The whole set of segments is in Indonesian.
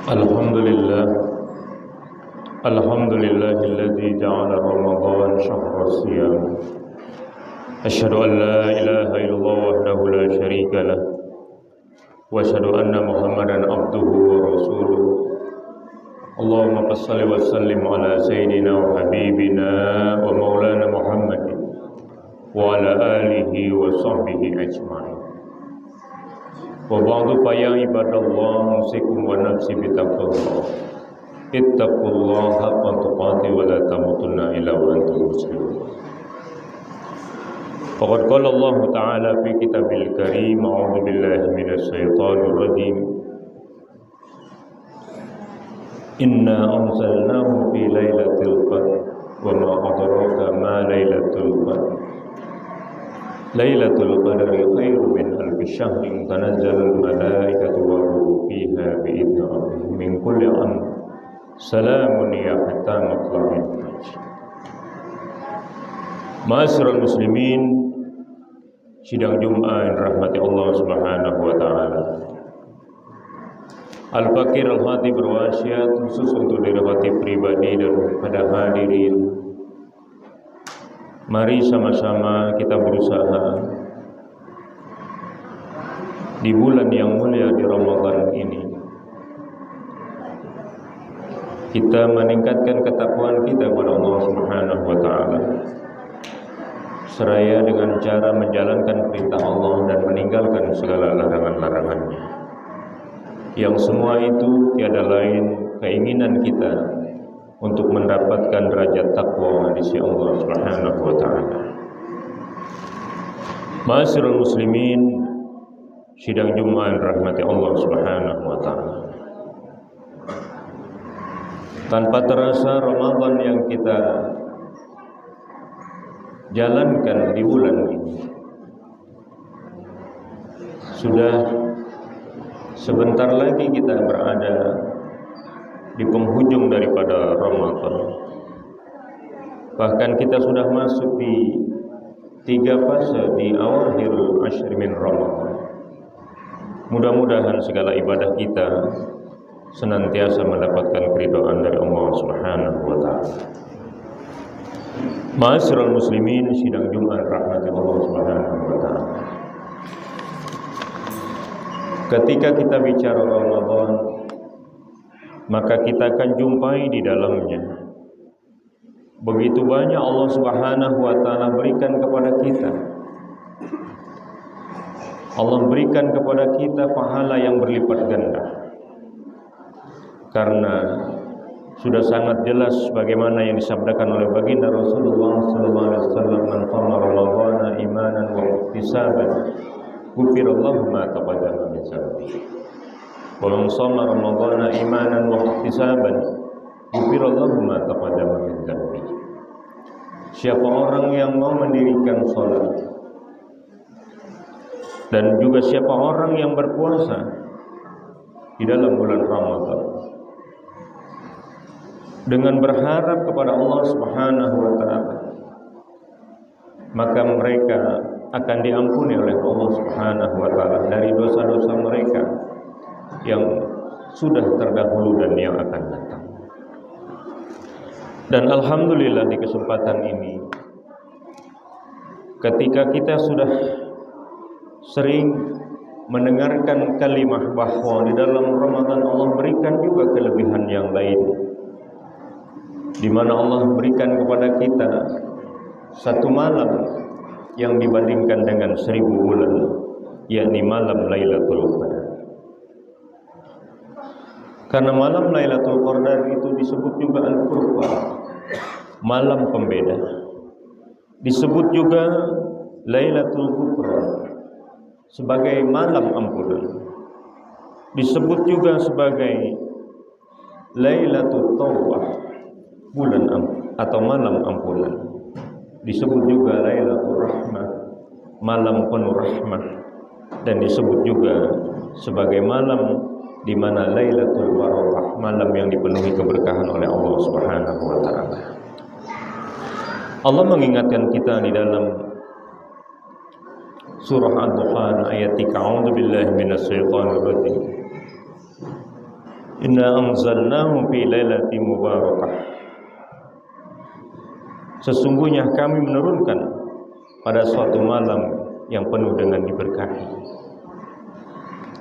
Alhamdulillah Alhamdulillahilladzi ja'ala Ramadan syahra siyam. Asyhadu an la ilaha illallah wahdahu la syarika lah wa asyhadu anna Muhammadan abduhu wa rasuluh. Allahumma shalli wa sallim ala sayyidina wa habibina wa maulana Muhammadin wa ala alihi wa sahbihi ajma'in. Wa ba'du fa ya ibadallah usikum wa nafsi bitaqwallah. Ittaqullaha haqqa tuqatih wa la tamutunna illa wa antum muslimun. Faqad qala Allah Ta'ala fi kitabil karim, a'udzu billahi minasy syaithanir rajim. Inna anzalnahu fi lailatul qadr wa ma adraka ma lailatul qadr. Lailatul qadri khairum min alfi syahrin tanazzalul malaikatu war ruhu fiha bi idzni rabbihim min kulli amr. Salamun ya hatta matla'il fajr. Ma'asyiral muslimin, sidang Jumat rahmati Allah Subhanahu wa taala. Al-Fakir Al-Hati berwasiat khusus untuk diri hati pribadi dan pada hadirin. Mari sama-sama kita berusaha di bulan yang mulia di Ramadan ini kita meningkatkan ketakwaan kita kepada Allah Subhanahu wa taala, seraya dengan cara menjalankan perintah Allah dan meninggalkan segala larangan-larangannya. Yang semua itu tiada lain keinginan kita untuk mendapatkan derajat takwa di sisi Allah Subhanahu wa taala. Ma'asyiral muslimin, sidang Jumat rahmati Allah Subhanahu wa taala. Tanpa terasa Ramadan yang kita jalankan di bulan ini sudah sebentar lagi kita berada di penghujung daripada Ramadan. Bahkan kita sudah masuk di 3 fase di awakhirul ashr min Ramadan. Mudah-mudahan segala ibadah kita senantiasa mendapatkan keridhaan dari Allah Subhanahu wa taala. Ma'asyiral muslimin, sidang Jumat rahmati Allah Subhanahu wa taala. Ketika kita bicara Ramadan, maka kita akan jumpai di dalamnya begitu banyak Allah Subhanahu wa taala berikan kepada kita. Allah berikan kepada kita pahala yang berlipat ganda. Karena sudah sangat jelas bagaimana yang disabdakan oleh baginda Rasulullah sallallahu alaihi wasallam, "Man qama ramadhana imanan wa ihtisaban, ghufirallahu ma taqaddama min dhanbihi. Wa man shama ramadhana imanan wa ihtisaban, ghufirallahu ma taqaddama min dhanbihi." Siapa orang yang mau mendirikan salat dan juga siapa orang yang berpuasa di dalam bulan Ramadan dengan berharap kepada Allah Subhanahu wa taala, maka mereka akan diampuni oleh Allah Subhanahu wa taala dari dosa-dosa mereka yang sudah terdahulu dan yang akan datang. Dan alhamdulillah di kesempatan ini, ketika kita sudah sering mendengarkan kalimah bahwa di dalam Ramadan Allah berikan juga kelebihan yang lain, di mana Allah berikan kepada kita satu malam yang dibandingkan dengan 1000 bulan, yakni malam Lailatul Qadar. Karena malam Lailatul Qadar itu disebut juga Al-Furqan, malam pembeda. Disebut juga Lailatul Ghufran, sebagai malam ampunan. Disebut juga sebagai Lailatul Taubah, bulan atau malam ampunan. Disebut juga Lailatul Rahmah, malam penuh rahmah. Dan disebut juga sebagai malam di mana Lailatul Barakah, malam yang dipenuhi keberkahan oleh Allah Subhanahu wa taala. Allah mengingatkan kita di dalam surah Ad-Dukhan ayat 3, a'udzu billahi minasyaitonir rajim. Inna anzalnahu fi lailatin mubarakah. Sesungguhnya kami menurunkan pada suatu malam yang penuh dengan diberkahi.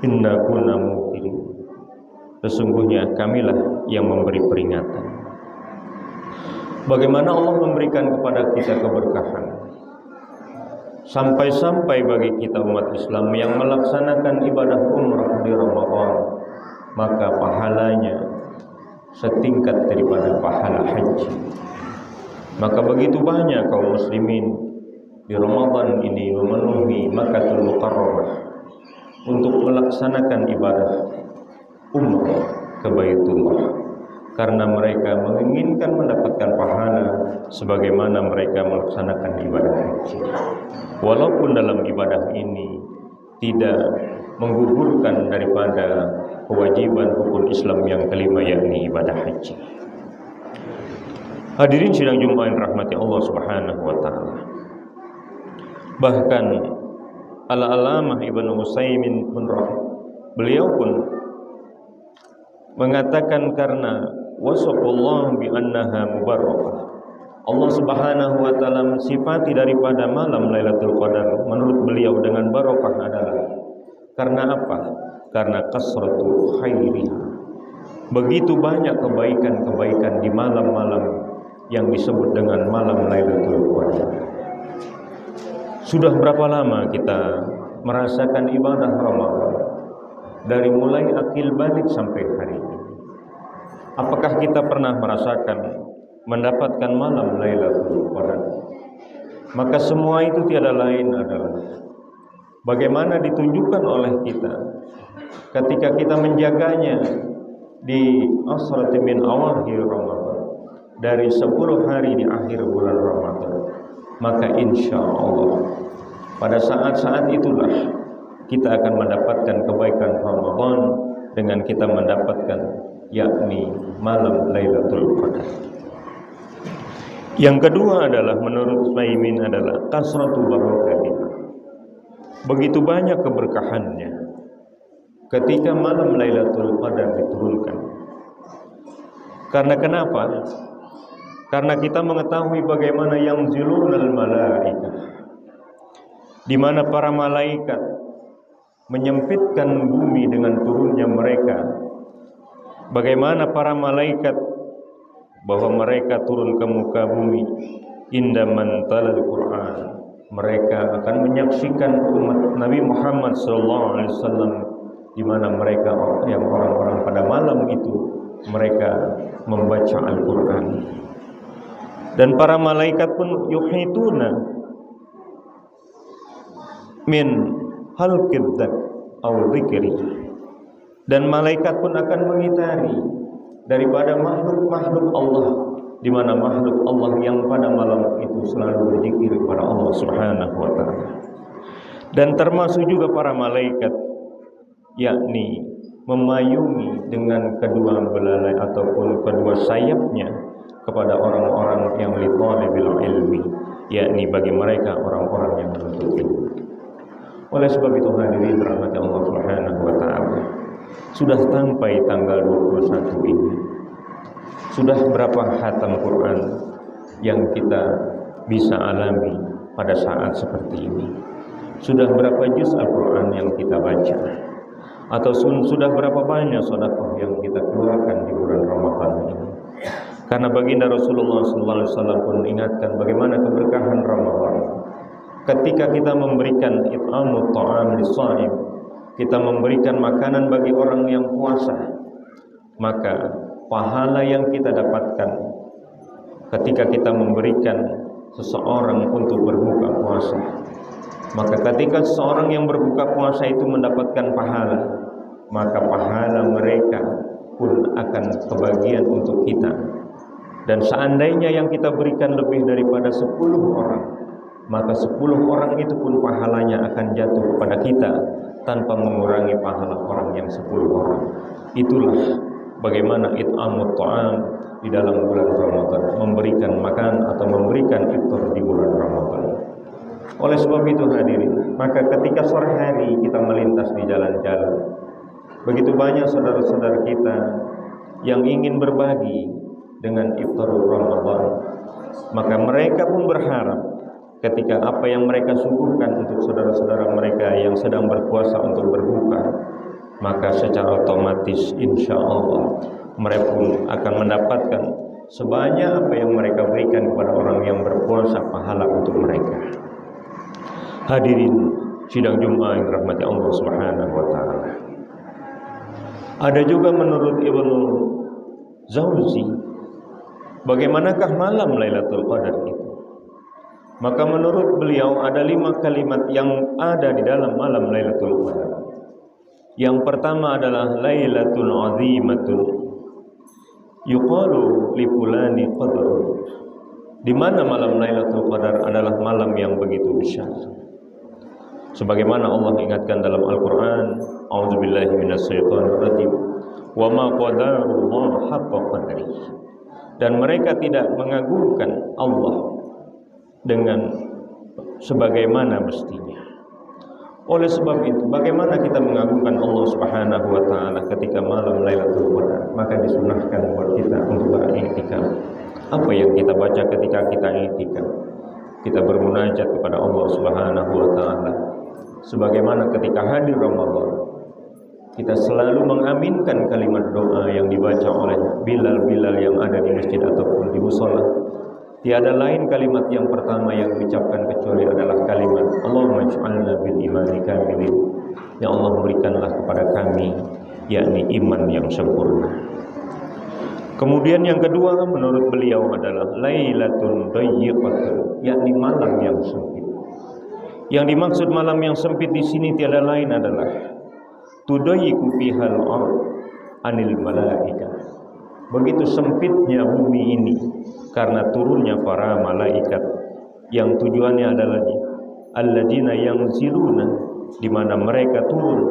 Inna kunna munzirin. Sesungguhnya kamilah yang memberi peringatan. Bagaimana Allah memberikan kepada kita keberkahan, sampai-sampai bagi kita umat Islam yang melaksanakan ibadah umrah di Ramadan, maka pahalanya setingkat daripada pahala haji. Maka begitu banyak kaum muslimin di Ramadan ini memenuhi Makkahul Mukarramah untuk melaksanakan ibadah umrah ke Baitullah, karena mereka menginginkan mendapatkan pahala sebagaimana mereka melaksanakan ibadah haji. Walaupun dalam ibadah ini tidak menggugurkan daripada kewajiban rukun Islam yang kelima, yakni ibadah haji. Hadirin sidang Jumat yang rahmati Allah Subhanahu wa taala. Bahkan Al-Allamah Ibnu Utsaimin pun beliau pun mengatakan karena wasafallahu bi annaha mubarakah. Allah Subhanahu wa taala mensifati daripada malam Lailatul Qadar menurut beliau dengan barakah adalah karena apa? Karena kasratu khairiha. Begitu banyak kebaikan-kebaikan di malam-malam yang disebut dengan malam Lailatul Qadar. Sudah berapa lama kita merasakan ibadah Ramadan? Dari mulai akil balik sampai hari ini. Apakah kita pernah merasakan mendapatkan malam Lailatul Qadar? Maka semua itu tiada lain adalah bagaimana ditunjukkan oleh kita ketika kita menjaganya di asrati min awakhir Ramadan, dari 10 hari di akhir bulan Ramadan. Maka insya Allah pada saat-saat itulah kita akan mendapatkan kebaikan Ramadan dengan kita mendapatkan yakni malam Lailatul Qadar. Yang kedua adalah menurut Utsaimin adalah kasratu barakatih. Begitu banyak keberkahannya ketika malam Lailatul Qadar diturunkan. Karena kenapa? Karena kita mengetahui bagaimana yang zilunal malaikah, di mana para malaikat menyempitkan bumi dengan turunnya mereka. Bagaimana para malaikat bahwa mereka turun ke muka bumi indaman talal Quran, mereka akan menyaksikan umat Nabi Muhammad SAW, di mana mereka yang orang-orang pada malam itu mereka membaca Al-Quran. Dan para malaikat pun yuhituna min halqiddak au dzikri, dan malaikat pun akan mengitari daripada makhluk-makhluk Allah, di mana makhluk Allah yang pada malam itu selalu berzikir kepada Allah Subhanahu wa taala. Dan termasuk juga para malaikat yakni memayungi dengan kedua belalai ataupun kedua sayapnya kepada orang-orang yang li thalibil ilmi, yakni bagi mereka orang-orang yang menuntut ilmu. Oleh sebab itu hadirin rahmati Allah Subhanahu wa taala, sudah sampai tanggal 21 ini. Sudah berapa khatam Quran yang kita bisa alami pada saat seperti ini? Sudah berapa juz Al-Quran yang kita baca? Atau sudah berapa banyak sedekah yang kita keluarkan di bulan Ramadan ini? Karena baginda Rasulullah SAW pun ingatkan bagaimana keberkahan Ramadan. Ketika kita memberikan it'amut ta'am lis-shaim, kita memberikan makanan bagi orang yang puasa, maka pahala yang kita dapatkan ketika kita memberikan seseorang untuk berbuka puasa, maka ketika seseorang yang berbuka puasa itu mendapatkan pahala, maka pahala mereka pun akan kebagian untuk kita. Dan seandainya yang kita berikan lebih daripada 10 orang, maka 10 orang itu pun pahalanya akan jatuh kepada kita tanpa mengurangi pahala orang yang 10 orang. Itulah bagaimana it'amut ta'am di dalam bulan Ramadan, memberikan makan atau memberikan iftar di bulan Ramadan. Oleh sebab itu hadirin, maka ketika sore hari kita melintas di jalan-jalan, Begitu banyak saudara-saudara kita yang ingin berbagi dengan iftarul Ramadan, maka mereka pun berharap ketika apa yang mereka suguhkan untuk saudara-saudara mereka yang sedang berpuasa untuk berbuka, maka secara otomatis insya Allah mereka pun akan mendapatkan sebanyak apa yang mereka berikan kepada orang yang berpuasa, pahala untuk mereka. Hadirin sidang Jumat yang dirahmati Allah Subhanahu wa taala. Ada juga menurut Ibnu Jauzi, bagaimanakah malam Lailatul Qadar itu? Maka menurut beliau ada 5 kalimat yang ada di dalam malam Lailatul Qadar. Yang pertama adalah Lailatul Azimatun yuqalu li fulani qadrun. Di mana malam Lailatul Qadar adalah malam yang begitu besar. Sebagaimana Allah ingatkan dalam Al-Qur'an, a'udzubillahi minasyaitonir rajim, wa ma qadarullah haqqa qadri. Dan mereka tidak mengagungkan Allah dengan sebagaimana mestinya. Oleh sebab itu, bagaimana kita mengagungkan Allah Subhanahu wa taala ketika malam Lailatul Qadar? Maka disunahkan buat kita untuk beriktikaf. Apa yang kita baca ketika kita iktikaf? Kita bermunajat kepada Allah Subhanahu wa taala. Sebagaimana ketika hadir Ramadan, kita selalu mengaminkan kalimat doa yang dibaca oleh Bilal-Bilal yang ada di masjid ataupun di mushola. Tiada lain kalimat yang pertama yang diucapkan kecuali adalah kalimat Allahumma ij'alna bil imani kamilin. Ya Allah, berikanlah kepada kami yakni iman yang sempurna. Kemudian yang kedua menurut beliau adalah Lailatun Dayyiqatun, yakni malam yang sempit. Yang dimaksud malam yang sempit di sini tiada lain adalah tudayyiqu fihal ard anil malaika. Begitu sempitnya bumi ini karena turunnya para malaikat yang tujuannya adalah alladzina yanziluna, di mana mereka turun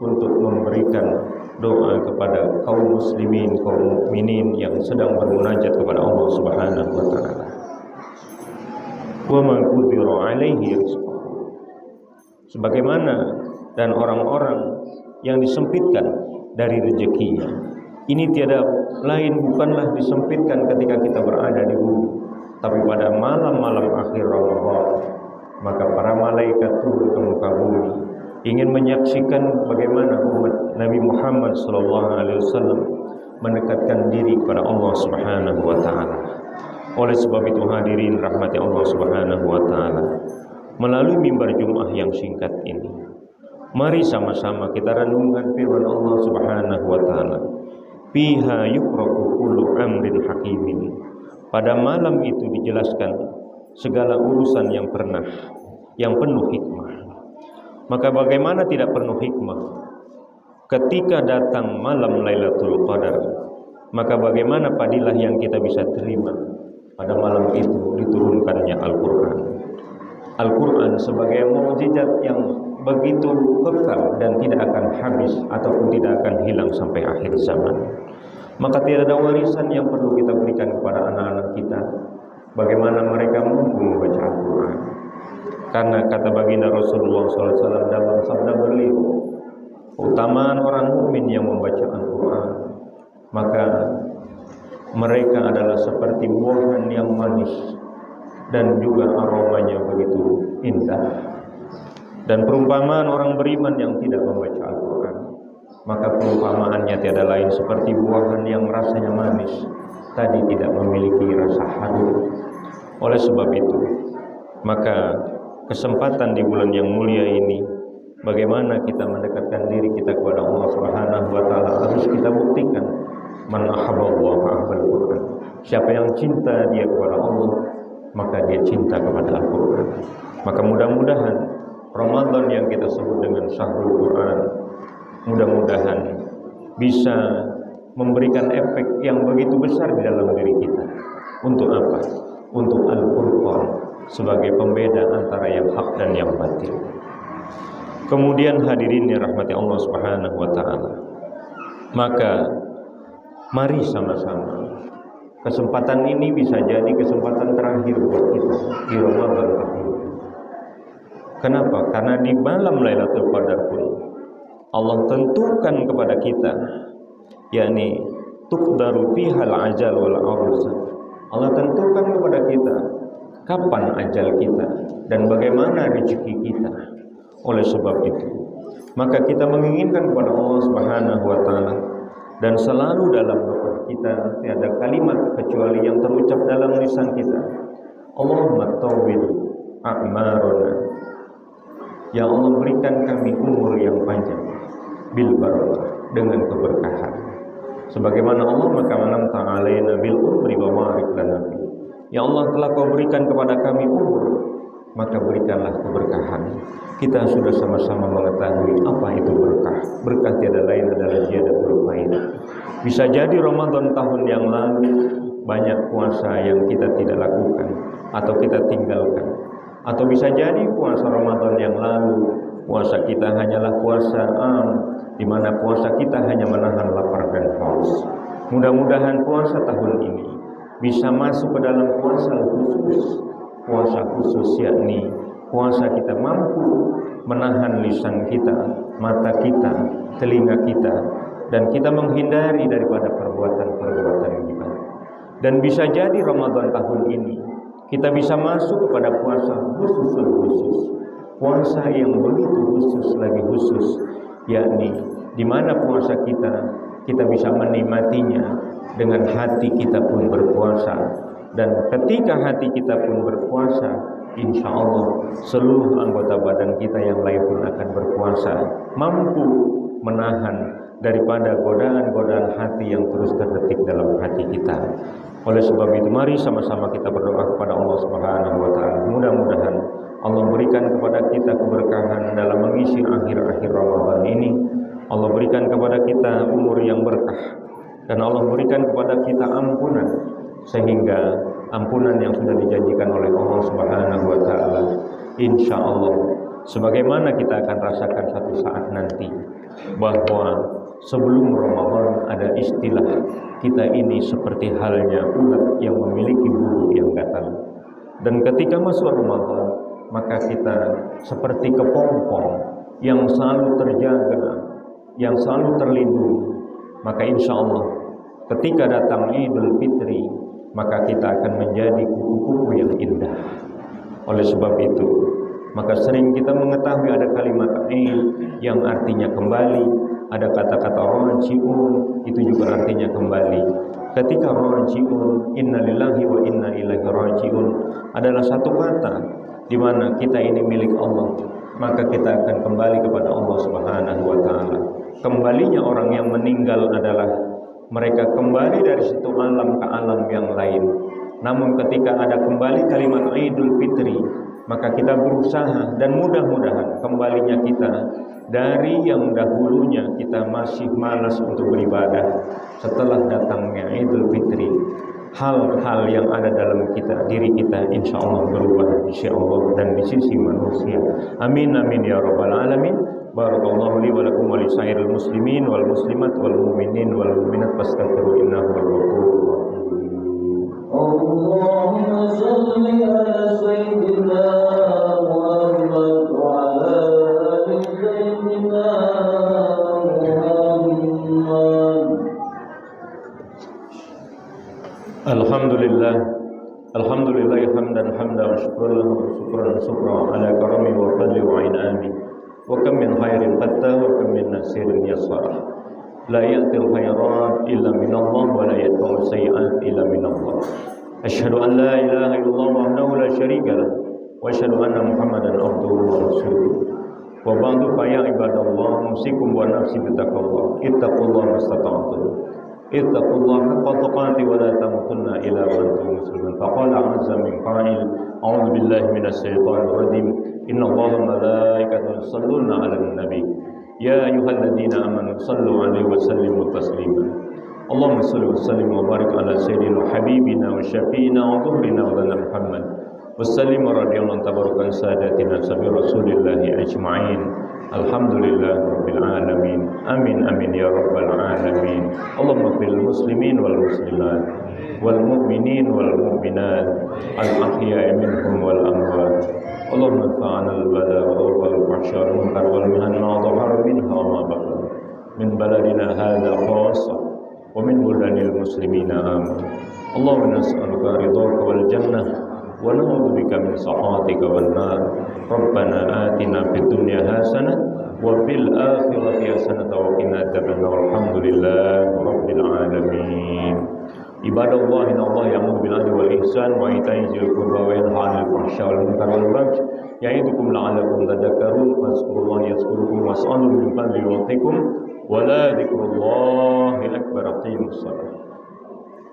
untuk memberikan doa kepada kaum muslimin, kaum mukminin yang sedang bermunajat kepada Allah Subhanahu wa taala. Wa man qudira alaihi rizquhu, sebagaimana dan orang-orang yang disempitkan dari rezekinya. Ini tiada lain bukanlah disempitkan ketika kita berada di bumi, tapi pada malam-malam akhir Ramadan, maka para malaikat turun ke muka bumi ingin menyaksikan bagaimana umat Nabi Muhammad SAW mendekatkan diri kepada Allah Subhanahu wa taala. Oleh sebab itu hadirin rahmati Allah Subhanahu wa taala, melalui mimbar Jumat yang singkat ini, mari sama-sama kita renungkan firman Allah Subhanahu wa taala. Fiha yufraqu kullu amrin hakimin. Pada malam itu dijelaskan segala urusan yang penuh hikmah. Maka bagaimana tidak penuh hikmah ketika datang malam Lailatul Qadar? Maka bagaimana fadilah yang kita bisa terima pada malam itu diturunkannya Al-Qur'an. Al-Qur'an sebagai mukjizat yang begitu kekal dan tidak akan habis ataupun tidak akan hilang sampai akhir zaman. Maka tidak ada warisan yang perlu kita berikan kepada anak-anak kita, bagaimana mereka mampu membaca Al-Quran. Karena kata baginda Rasulullah SAW dalam sabda beliau, keutamaan orang mukmin yang membaca Al-Quran, maka mereka adalah seperti buah yang manis dan juga aromanya begitu indah. Dan perumpamaan orang beriman yang tidak membaca Al-Quran, maka perumpamaannya tiada lain seperti buahan yang rasanya manis, tadi tidak memiliki rasa harum. Oleh sebab itu, maka kesempatan di bulan yang mulia ini, bagaimana kita mendekatkan diri kita kepada Allah Subhanahu wa taala, harus kita buktikan. Man ahabballah ahabbal Quran. Siapa yang cinta dia kepada Allah, maka dia cinta kepada Al-Quran. Maka mudah-mudahan Ramadan yang kita sebut dengan Syahrul Quran, mudah-mudahan bisa memberikan efek yang begitu besar di dalam diri kita. Untuk apa? Untuk Al-Qur'an sebagai pembeda antara yang hak dan yang batil. Kemudian hadirin yang rahmati Allah Subhanahu wa taala, maka mari sama-sama, kesempatan ini bisa jadi kesempatan terakhir buat kita di Ramadan tahun. Kenapa? Karena di malam Lailatul Qadar pun Allah tentukan kepada kita, yakni tuqdaru fihal ajal wal aruz. Allah tentukan kepada kita kapan ajal kita dan bagaimana rezeki kita. Oleh sebab itu, maka kita menginginkan kepada Allah Subhanahu wa taala, dan selalu dalam doa kita tiada kalimat kecuali yang terucap dalam lisan kita, Allahumma tawwil a'maruna. Ya Allah, berikan kami umur yang panjang bil barakah, dengan keberkahan. Sebagaimana Allah maka manamta alaina bil umri wa barik lana. Ya Allah, telah Kau berikan kepada kami umur, maka berikanlah keberkahan. Kita sudah sama-sama mengetahui apa itu berkah. Berkah tiada lain adalah ziyadatul faidah. Bisa jadi Ramadan tahun yang lalu banyak puasa yang kita tidak lakukan atau kita tinggalkan, atau bisa jadi puasa Ramadan yang lalu puasa kita hanyalah puasa di mana puasa kita hanya menahan lapar dan haus. Mudah-mudahan puasa tahun ini bisa masuk ke dalam puasa khusus, yakni puasa kita mampu menahan lisan kita, mata kita, telinga kita, dan kita menghindari daripada perbuatan-perbuatan riba. Dan bisa jadi Ramadan tahun ini kita bisa masuk kepada puasa khusus, puasa yang begitu khusus, yakni di mana puasa kita bisa menikmatinya dengan hati kita pun berpuasa. Dan ketika hati kita pun berpuasa, insya Allah seluruh anggota badan kita yang lain pun akan berpuasa, mampu menahan daripada godaan-godaan hati yang terus terdetik dalam hati kita. Oleh sebab itu, mari sama-sama kita berdoa kepada Allah Subhanahu wa taala. Mudah-mudahan Allah berikan kepada kita keberkahan dalam mengisi akhir-akhir Ramadan ini. Allah berikan kepada kita umur yang berkah, dan Allah berikan kepada kita ampunan, sehingga ampunan yang sudah dijanjikan oleh Allah Subhanahu wa taala insya Allah sebagaimana kita akan rasakan satu saat nanti, bahwa sebelum Ramadan ada istilah kita ini seperti halnya ulat yang memiliki bulu yang gatal, dan ketika masuk Ramadan maka kita seperti kepompong yang selalu terjaga, yang selalu terlindungi. Maka insya Allah ketika datang Idul Fitri, maka kita akan menjadi kupu-kupu yang indah. Oleh sebab itu, maka sering kita mengetahui ada kalimat Id yang artinya kembali, ada kata-kata raji'un, itu juga artinya kembali. Ketika raji'un, innalillahi wa inna ilaihi raji'un adalah satu kata di mana kita ini milik Allah, maka kita akan kembali kepada Allah Subhanahu wa taala. Kembalinya orang yang meninggal adalah mereka kembali dari situ alam ke alam yang lain. Namun ketika ada kembali kalimat Idul Fitri, maka kita berusaha dan mudah-mudahan kembalinya kita dari yang dahulunya kita masih malas untuk beribadah, setelah datangnya Idul Fitri, hal-hal yang ada dalam diri kita insya Allah berubah, insya Allah, dan di sisi manusia. Amin amin ya rabbal alamin. Barakallahu li wa lakum wa li sairil muslimin wal muslimat wal mu'minin wal mu'minat fastaghfiru innahu huwal ghafurur rahim. Allahumma shalli ala sayyidina Muhammad wa ala ali sayyidina Muhammad. Alhamdulillah hamdan wa syukran ala karami wa fadli wa in'ami. Wa kam min khairin fatta wa kam min nasirin yassara. La ya'til khairat illa min Allah wa la yadfa'u sayyi'at illa min Allah. Asyhadu an la ilaha illallah wahdahu la syarika lah, wa asyhadu anna Muhammadan abduhu wa rasuluh. Wa ba'du fa ya ibadallah, usikum wa nafsi bittaqwallah. Ittaqullaha mastata'tum. Ittaqullaha haqqa tuqatih wa la tamutunna illa wa antum muslimun. Faqala 'azza min qa'il, a'udzu billahi minasy syaithanir rajim. Inna Allaha wa malaikatahu yusholluna 'alan nabi. Ya ayyuhalladzina amanu shallu 'alaihi wa sallimu taslima. Allahumma shalli wa sallim wa barik ala sayyidina habibina wa syafiina wa dhuhrina wa lana Muhammad. Wa sallim radhiyallahu tabaraka sadatina sabi rasulillahi ajma'in. Alhamdulillah rabbil alamin. Amin amin ya rabbal alamin. Allahumma fil muslimin wal muslimat wal mu'minin wal mu'minat al ahya'i minhum wal amwat. Allahumma fa'ana al bala wal fahsya wal munkar wal mihan ma dhahara minha wa ma batana. من بلدنا هذا خاصة ومن بلدان المسلمين آمين. اللهم نسألك رضاك والجنة ونعوذ بك من سخطك والنار. ربنا آتنا في الدنيا حسنة وفي الآخرة حسنة وقنا عذاب النار. الحمد لله رب العالمين. عباد الله إن الله يأمر بالعدل والإحسان وإيتاء ذي القربى وينهى عن الفحشاء والمنكر والبغي يعظكم لعلكم تذكرون فاذكروا الله يذكركم واسألوه من فضله يعطكم ولا ذكر الله أكبر. أقيموا الصلاة.